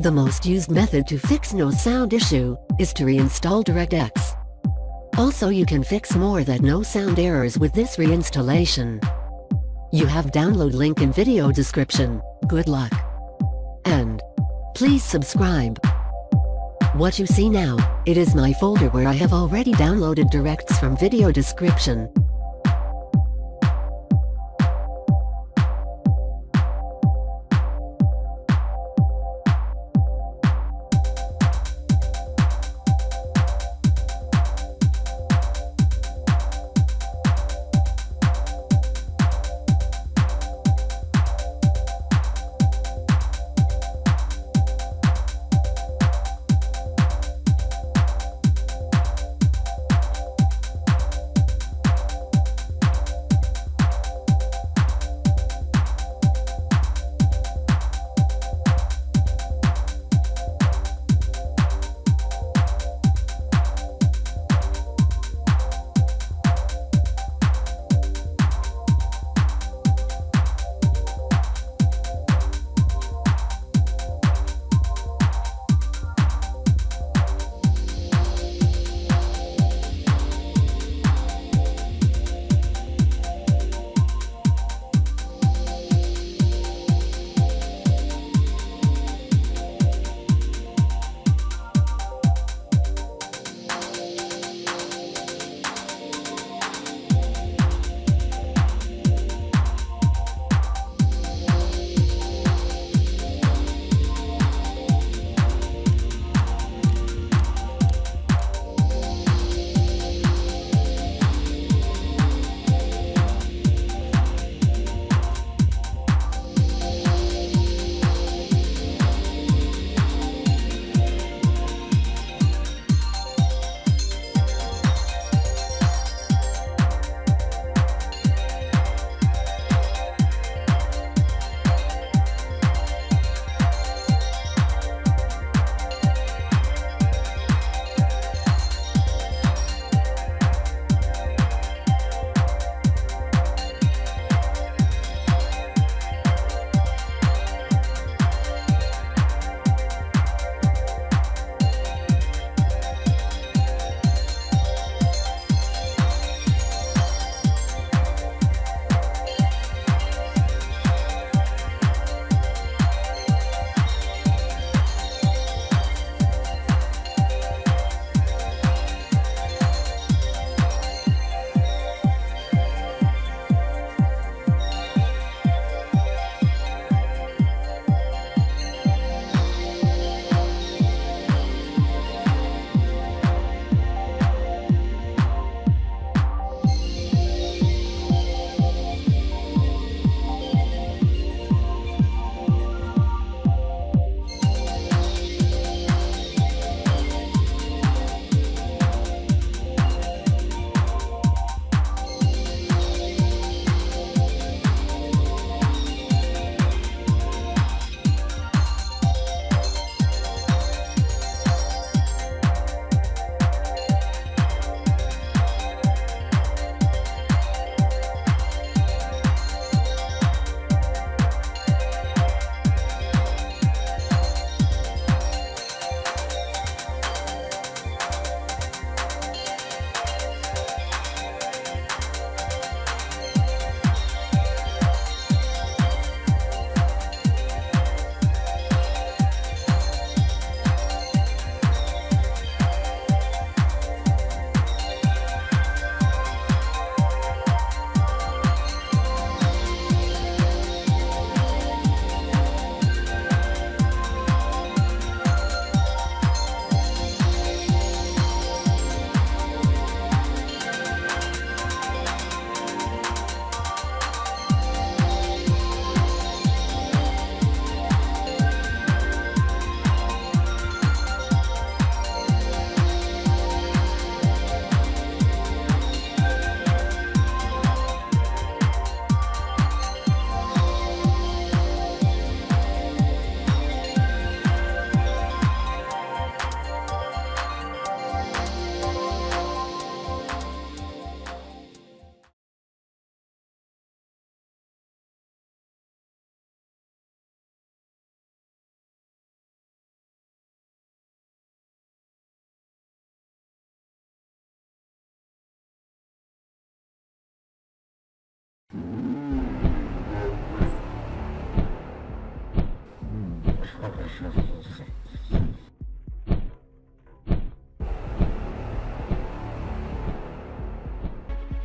The most used method to fix no sound issue is to reinstall DirectX. Also, you can fix more than no sound errors with this reinstallation. You have download link in video description. Good luck. And please subscribe. What you see now, it is my folder where I have already downloaded directs from video description.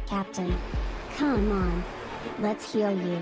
Captain, come on. Let's heal you.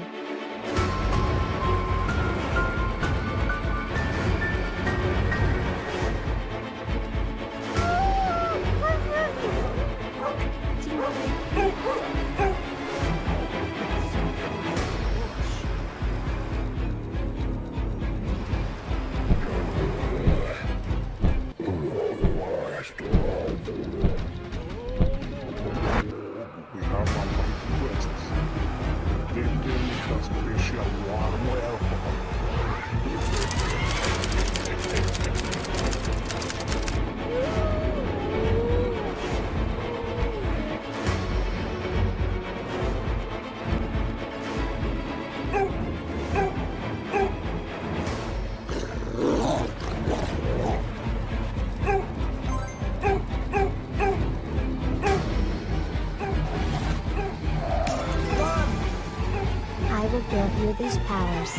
I will give you these powers.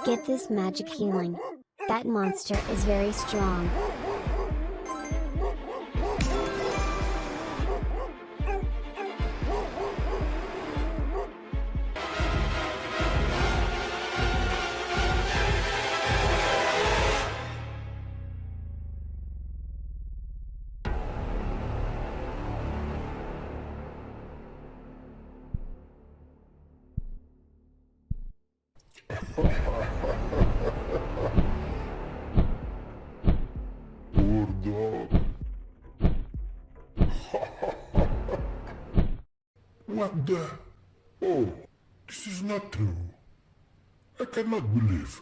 Get this magic healing. That monster is very strong. What the? Oh, this is not true. I cannot believe.